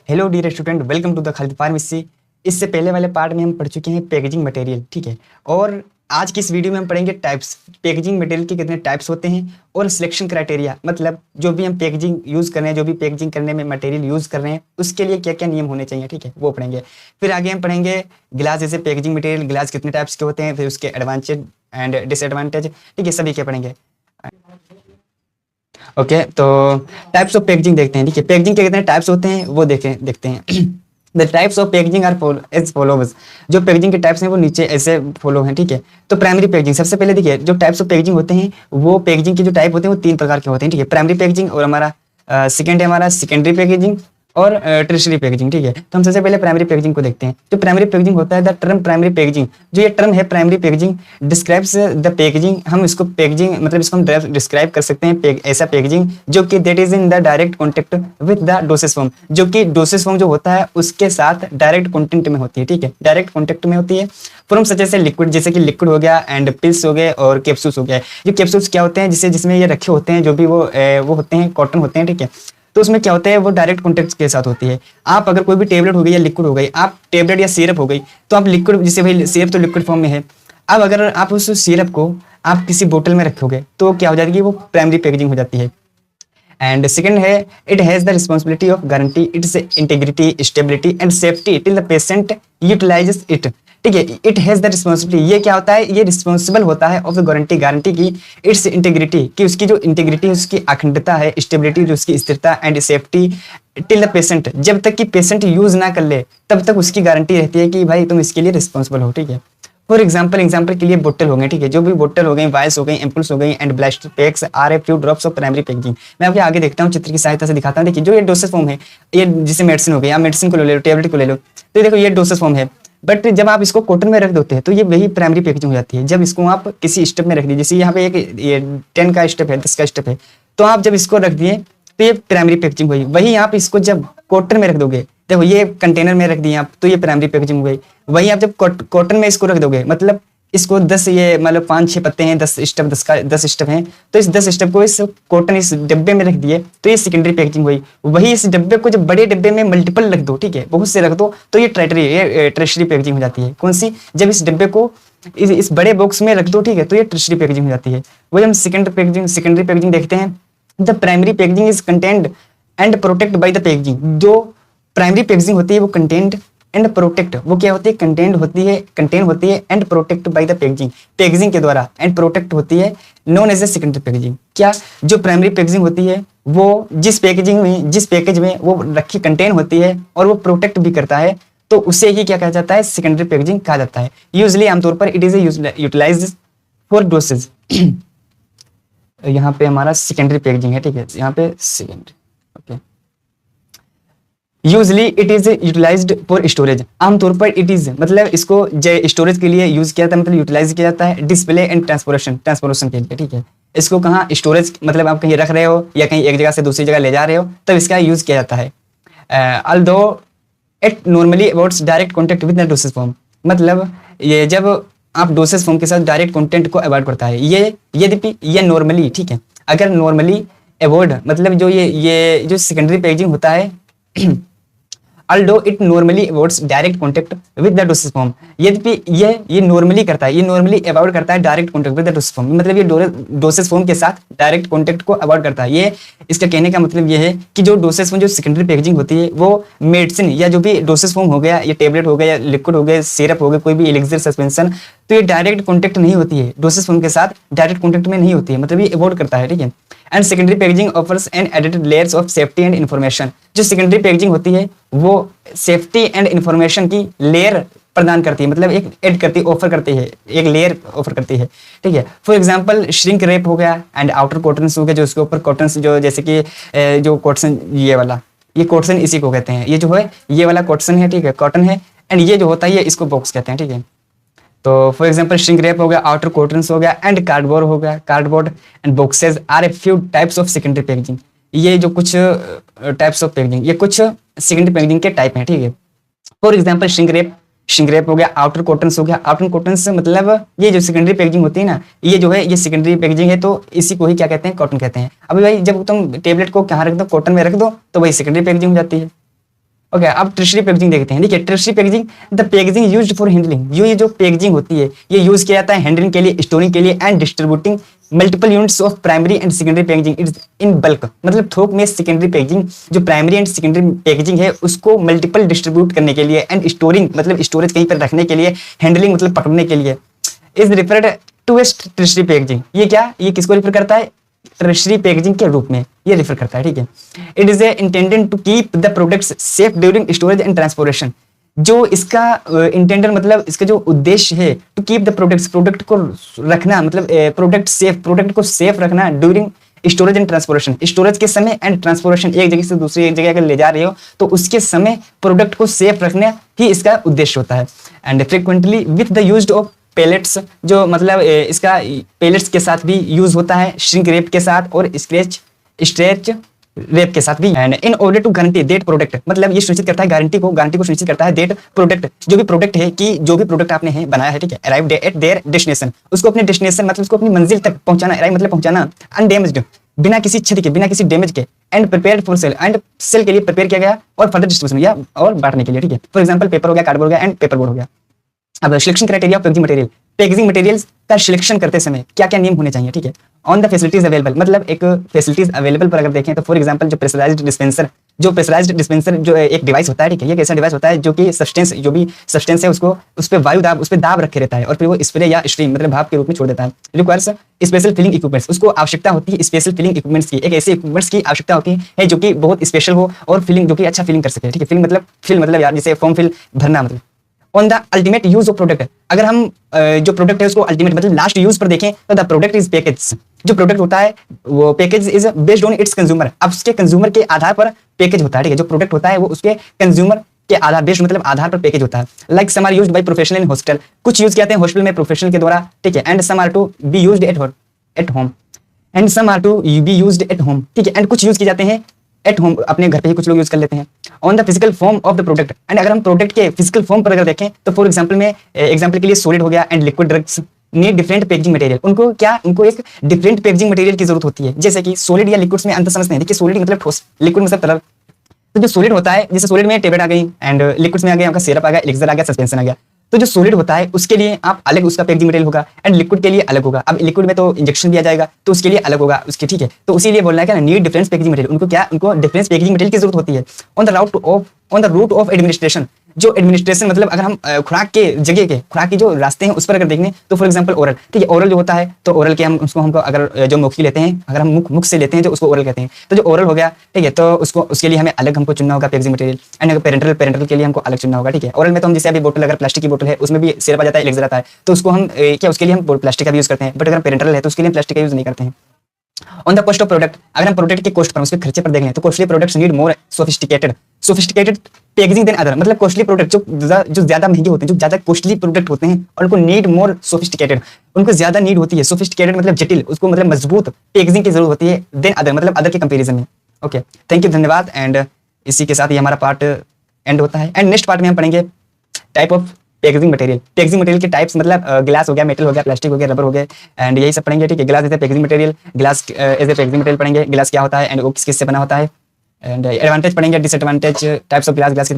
Hello dear student, welcome to the Khalid pharmacy. इससे पहले वाले पार्ट में हम पढ़ चुके हैं पैकेजिंग मटेरियल, ठीक है। और आज की इस वीडियो में हम पढ़ेंगे टाइप्स, पैकेजिंग मटेरियल के कितने टाइप्स होते हैं और सिलेक्शन क्राइटेरिया, मतलब जो भी हम पैकेजिंग यूज़ कर रहे हैं, जो भी पैकेजिंग करने में मटेरियल यूज़ कर रहे हैं उसके लिए क्या क्या नियम होने चाहिए, ठीक है, वो पढ़ेंगे। फिर आगे हम पढ़ेंगे ग्लास, जैसे पैकेजिंग मटेरियल ग्लास कितने टाइप्स के होते हैं, फिर उसके एडवांटेज एंड डिसएडवांटेज, ठीक है, सभी के पढ़ेंगे। ओके, तो टाइप्स ऑफ पैकेजिंग देखते हैं, ठीक है। पैकेजिंग के कितने टाइप्स होते हैं वो देखते हैं। The types of packaging are as followers. जो पैकेजिंग के टाइप्स हैं वो नीचे ऐसे फॉलो हैं, ठीक है। तो प्राइमरी पैकेजिंग, सबसे पहले देखिए जो टाइप्स ऑफ पैकेजिंग होते हैं वो पैकेजिंग के जो टाइप होते हैं वो 3 प्रकार के होते हैं, ठीक है। प्राइमरी पैकेजिंग और हमारा सेकेंड है हमारा सेकेंडरी पैकेजिंग और टर्शियरी पैकेजिंग, ठीक है। तो हम सबसे पहले प्राइमरी पैकेजिंग को देखते हैं। जो प्राइमरी पैकेजिंग होता है, द टर्म प्राइमरी पैकेजिंग, जो ये टर्म है primary packaging describes the packaging, हम इसको पैकेजिंग मतलब इसको हम डिस्क्राइब कर सकते हैं ऐसा पैकेजिंग जो कि that is in the direct contact with the dosage form, जो कि डोसेज फॉर्म जो होता है उसके साथ डायरेक्ट कॉन्टेक्ट में होती है, ठीक है, डायरेक्ट कॉन्टेक्ट में होती है। फॉर्म सच जैसे लिक्विड, जैसे कि लिक्विड हो गया एंड पिल्स हो गए और कैप्सूल्स हो गया। ये कैप्सूल्स क्या होते हैं, जिसमें ये रखे होते हैं, जो भी वो होते हैं कॉटन होते हैं, ठीक है। तो उसमें क्या होता है, वो डायरेक्ट कॉन्टेक्ट के साथ होती है। आप अगर कोई भी टेबलेट हो गई या लिक्विड हो गई, आप टेबलेट या सिरप हो गई, तो आप लिक्विड, जैसे भाई सिरप तो लिक्विड फॉर्म में है। अब अगर आप उस सिरप को आप किसी बोतल में रखोगे तो क्या हो जाएगी, वो प्राइमरी पैकेजिंग हो जाती है। एंड सेकंड है, it has the responsibility of guarantee it's integrity, stability and safety till the patient utilises it, ठीक है। इट हैज द रिस्पॉन्सिबिलिटी, ये क्या होता है, ये रिस्पॉन्सिबल होता है ऑफ द गारंटी, गारंटी की, इट्स इंटीग्रिटी की, उसकी जो इंटीग्रिटी है, उसकी अखंडता है, स्टेबिलिटी जो उसकी स्थिरता, and safety till the patient, जब तक कि पेशेंट यूज ना कर ले तब तक उसकी गारंटी रहती है कि भाई तुम इसके लिए रिस्पॉन्सिबल हो, ठीक है। फॉर एग्जाम्पल के लिए बोतल हो गए, ठीक है, जो भी बोतल हो गई, वायल्स हो गई, एम्पुल्स हो गई and blister packs are a few drops of primary packaging. मैं आपके आगे देखता हूँ, चित्र की सहायता से दिखाता हूँ। देखिए जो ये डोसेज फॉर्म है, ये जैसे मेडिसिन हो गई, आप मेडिसिन को ले लो, टेबलेट को ले लो, तो देखो ये डोसेज फॉर्म है। बट जब आप इसको कॉटन में रख देते हैं तो ये वही प्राइमरी पैकेजिंग हो जाती है। जब इसको आप किसी स्टेप में रख दिए, जैसे यहाँ पे एक ये 10 का स्टेप है, 10 का स्टेप है, तो आप जब इसको रख दिए तो ये प्राइमरी पैकेजिंग हुई। वही आप इसको जब कॉटन में रख दोगे, देखो ये कंटेनर में रख दिए आप, तो ये प्राइमरी पैकेजिंग हुई। वही आप जब कॉटन में इसको रख दोगे, मतलब इसको 10 ये मतलब 5-6 पत्ते हैं, 10 स्टेप, 10 स्टेप हैं, तो इस 10 स्टेप को इस कॉटन इस डब्बे में रख दिए तो ये सेकेंडरी पैकेजिंग हुई। वही इस डब्बे को जब बड़े डब्बे में मल्टीपल रख दो, ठीक है, बहुत से रख दो, तो ये टर्शरी पैकेजिंग हो जाती है। कौन सी, जब इस डब्बे को इस बड़े बॉक्स में रख दो, ठीक है, तो ये टर्शरी पैकेजिंग हो जाती है। वही हम सेकेंडरी पैकेजिंग देखते हैं। The primary packaging is content and protect by the packaging. जो प्राइमरी पैकेजिंग होती है वो कंटेंट एंड प्रोटेक्ट, वो क्या होती है, कंटेन होती है and protect by the packaging के द्वारा, एंड प्रोटेक्ट होती है known as a secondary packaging. क्या, जो प्राइमरी पैकेजिंग होती है वो जिस पैकेज में वो रखी कंटेन होती है और वो प्रोटेक्ट भी करता है, तो उसे ही क्या कहा जाता है, सेकेंडरी पैकेजिंग कहा जाता है। यूजली आमतौर पर it is utilized for dosage. यहाँ पे हमारा सेकेंडरी पैकेजिंग है, ठीक है, यहाँ पे secondary, okay. Usually it is utilized for storage, आमतौर पर इट इज मतलब इसको स्टोरेज के लिए यूज किया जाता है, मतलब यूटिलाइज किया जाता है। डिस्प्ले एंड ट्रांसपोर्टेशन के लिए, ठीक है। इसको कहाँ स्टोरेज, मतलब आप कहीं रख रहे हो या कहीं एक जगह से दूसरी जगह ले जा रहे हो तब इसका यूज किया जाता है। Although it normally avoids direct contact with the dosage form, मतलब ये जब आप डोसेज फॉर्म के साथ डायरेक्ट कॉन्टेक्ट को अवॉइड करता है। ये यद्यपि ये नॉर्मली, ठीक है, अगर नॉर्मली अवॉइड मतलब जो ये जो सेकेंडरी पैकेजिंग होता है, although it normally avoids direct contact with the dosage form, यद्यपि ये नॉर्मली करता है, ये नॉर्मली अवॉइड करता है direct contact with the dosage form, मतलब ये डोसेज फॉर्म के साथ डायरेक्ट कॉन्टेक्ट को अवॉइड करता है। ये इसका कहने का मतलब ये है कि जो डोसेज फॉर्म, जो सेकेंडरी पैकेजिंग होती है, वो मेडिसिन या जो भी डोसेज फॉर्म हो गया, ये टेबलेट हो गया या लिक्विड हो गया, सिरप हो गया, कोई भी एलिक्सिर सस्पेंशन, तो ये डायरेक्ट कॉन्टेक्ट नहीं होती है, डोसेज फॉर्म के साथ डायरेक्ट कॉन्टेक्ट में नहीं होती है, मतलब ये अवॉइड करता है, ठीक है। And secondary packaging offers an edited layers of safety and information, जो सेकेंडरी पैकेजिंग होती है वो सेफ्टी एंड इन्फॉर्मेशन की लेयर प्रदान करती है, मतलब एक ऐड करती है, ऑफर करती है, एक लेयर ऑफर करती है, ठीक है। फॉर एग्जांपल श्रिंक रैप हो गया एंड आउटर कॉटन हो गया, जो उसके ऊपर कॉटन, जो जैसे कि जो कॉटन, ये वाला, ये कॉटन इसी को कहते हैं, ये जो है ये वाला कॉटन है, ठीक है, कॉटन है, एंड ये जो होता है ये इसको बॉक्स कहते हैं, ठीक है। तो फॉर एग्जांपल श्रिंक रैप हो गया, आउटर कॉटन हो गया एंड कार्डबोर्ड हो गया, cardboard and boxes are a few types of secondary packaging. ये जो कुछ टाइप्स ऑफ पैकेजिंग, ये कुछ सेकेंडरी पैकेजिंग के टाइप हैं, ठीक है। फॉर एग्जांपल श्रिंक रैप हो गया, आउटर कॉटन हो गया। आउटर कॉटन से मतलब ये जो सेकेंडरी पैकेजिंग होती है ना, ये जो है ये सेकेंडरी पैकेजिंग है, तो इसी को ही क्या कहते हैं, कॉटन कहते हैं। अभी भाई जब तुम टेबलेट को कहाँ रख दो, कॉटन में रख दो, तो वही सेकेंडरी पैकेजिंग हो जाती है। ओके, अब टर्शरी पैकेजिंग देखते हैं। देखिए tertiary packaging, the packaging used for handling, ये जो पैकेजिंग होती है ये यूज किया जाता है हैंडलिंग के लिए, स्टोरिंग के लिए and distributing multiple units of primary and secondary packaging it's in bulk. मतलब थोक में सेकेंडरी पैकेजिंग, जो प्राइमरी एंड सेकेंडरी पैकेजिंग है उसको मल्टीपल डिस्ट्रीब्यूट करने के लिए, एंड स्टोरिंग मतलब स्टोरेज कहीं पर रखने के लिए, हैंडलिंग मतलब पकड़ने के लिए, is referred to tertiary packaging. ये क्या, ये किसको रिफर करता है, टर्शरी पैकेजिंग के रूप में ये रिफर करता है, ठीक है। It is intended to keep the products safe during storage and transportation. जो इसका इंटेंडेड मतलब इसका जो उद्देश्य है, to keep the products, product को रखना मतलब प्रोडक्ट सेफ, प्रोडक्ट को सेफ रखना during storage and transportation, storage के समय एंड ट्रांसपोर्टेशन, एक जगह से दूसरी एक जगह अगर ले जा रहे हो तो उसके समय प्रोडक्ट को सेफ रखना ही इसका उद्देश्य होता है। And frequently with the use of pellets, जो मतलब इसका पेलेट्स के साथ भी यूज होता है, श्रिंक रेप के साथ और स्ट्रेच रेप के साथ भी। And in order to guarantee that product, मतलब ये सुनिश्चित करता है गारंटी को सुनिश्चित करता है दैट प्रोडक्ट, जो भी प्रोडक्ट है कि जो भी प्रोडक्ट आपने है बनाया है, ठीक है, अराइव्ड एट देयर डेस्टिनेशन, उसको अपने डेस्टिनेशन मतलब उसको अपनी मंजिल तक पहुंचाना, अराइव मतलब पहुंचाना, अनडैमेज्ड, बिना किसी क्षति के, बिना किसी डैमेज के, and prepared for sale, and sale के लिए प्रिपेयर किया गया और फर्दर डिस्ट्रीब्यूशन या और बांटने के लिए, ठीक है। फॉर एग्जांपल पेपर हो गया, कार्डबोर्ड हो गया एंड पेपर बोर्ड हो गया। अब selection criteria of packaging material, packaging materials का सिलेक्शन करते समय क्या क्या नियम होने चाहिए, ठीक है। ऑन द फैसिलिटीज अवेलेबल, मतलब एक फैसिलिटीज अवेलेबल पर अगर देखें तो फॉर एग्जांपल जो प्रेशराइज्ड डिस्पेंसर जो एक डिवाइस होता है, ठीक है, ये एक ऐसा डिवाइस होता है जो कि सब्सटेंस, जो भी सब्सटेंस है उसको उस पर वायु दाब, उस पर दाब रखे रहता है और फिर वो स्प्रे या स्ट्रीम मतलब भाप के रूप में छोड़ देता है। रिक्वायर्स स्पेशल फिलिंग इक्विपमेंट्स, उसको आवश्यकता होती है स्पेशल फिलिंग इक्विपमेंट्स की, एक ऐसे इक्विपमेंट्स की आवश्यकता होती है जो कि बहुत स्पेशल हो और फिलिंग जो कि अच्छा फिलिंग कर सके, ठीक है। फिल मतलब यार जैसे फॉर्म फिल भरना मतलब। On the ultimate use of product, अगर हम जो प्रोडक्ट है उसको अल्टीमेट मतलब लास्ट यूज पर देखें तो द प्रोडक्ट इज पैकेज, जो प्रोडक्ट होता है वो package is based on it's consumer, अब उसके कंज्यूमर के आधार पर पैकेज होता है, ठीक है। जो प्रोडक्ट होता है वो उसके कंज्यूमर के आधार बेस्ड मतलब आधार पर पैकेज होता है। Like some are used by professional in hospital, कुछ यूज किए जाते हैं हॉस्पिटल में प्रोफेशनल के द्वारा, ठीक है। And some are to be used at home and some are to be used at home, ठीक है। एंड कुछ यूज किए जाते हैं एट होम, अपने घर पे ही कुछ लोग यूज कर लेते हैं। On the physical form of the product, and अगर हम प्रोडक्ट के फिजिकल फॉर्म पर अगर देखें तो फॉर एग्जांपल में एग्जांपल के लिए सॉलिड हो गया and liquid drugs need different packaging material, उनको एक डिफरेंट पैकेजिंग मटेरियल की जरूरत होती है। जैसे कि सॉलिड या लिक्विड्स में अंतर समझते हैं, देखिए सॉलिड मतलब ठोस, लिक्विड मतलब तरल। तो जो सॉलिड होता है, जैसे सॉलिड में टेबलेट आ गई एंड लिक्विड्स में आ गया आपका सिरप आ गया, एलिक्सर आ गया, सस्पेंशन आ गया। तो जो सॉलिड होता है उसके लिए आप अलग उसका पैकेजिंग मटेरियल होगा एंड लिक्विड के लिए अलग होगा। अब लिक्विड में तो इंजेक्शन दिया जाएगा तो उसके लिए अलग होगा उसके, ठीक है। तो उसी लिए बोलना है क्या, नीड डिफरेंस पैकेजिंग मटेरियल, उनको डिफरेंस पैकेजिंग मटेरियल की जरूरत होती है। On the route of administration, जो एडमिनिस्ट्रेशन मतलब अगर हम खुराक के जगह के खुराक के जो रास्ते हैं उस पर अगर देखें तो फॉर एग्जांपल ओरल, ठीक है। ओरल जो होता है तो ओरल के हमको अगर जो मुख लेते हैं, अगर हम मुख से लेते हैं जो उसको ओरल कहते हैं। तो जो ओरल हो गया, ठीक है, तो उसके लिए हमें अलग हमको चुनना होगा पैकेजिंग मटेरियल। एंड पेरेंटल के लिए हमको अलग चुनना होगा, ठीक है। ओरल में तो हम जैसे अभी बोतल अगर प्लास्टिक की बोतल है उसमें भी सिरप आ जाता है, एलिक्सर आता है, तो उसको हम क्या उसके लिए हम प्लास्टिक का यूज करते हैं। बट अगर पेरेंटल है तो उसके लिए प्लास्टिक का यूज नहीं करते हैं। On the cost of product, अगर हम प्रोडक्ट के कॉस्ट पर उसके खर्चे पर देखें तो costly products need more sophisticated packaging than other, मतलब कॉस्टली प्रोडक्ट जो ज्यादा महंगे होते हैं, जो ज्यादा कॉस्टली प्रोडक्ट होते हैं और उनको नीड मोर सोफिस्टिकेटेड, उनको ज्यादा नीड होती है। सोफिस्टिकेटेड मतलब जटिल, उसको मतलब मजबूत पैकेजिंग की जरूरत होती है देन अदर मतलब अदर के कंपैरिजन में। ओके, थैंक यू, धन्यवाद। एंड इसी के साथ ये हमारा पार्ट एंड होता है। एंड नेक्स्ट पार्ट में हम पढ़ेंगे टाइप ऑफ पैकेजिंग मटेरियल के टाइप्स, मतलब ग्लास हो गया, मेटल हो गया, प्लास्टिक हो गया, रबर हो गया, एंड यही सब पढ़ेंगे, ठीक है। Glass as a packaging material, glass as a packaging material पढ़ेंगे, ग्लास क्या होता है एंड वो किस किस से बना होता है, एंड एडवांटेज पढ़ेंगे, disadvantage, types of glass, glass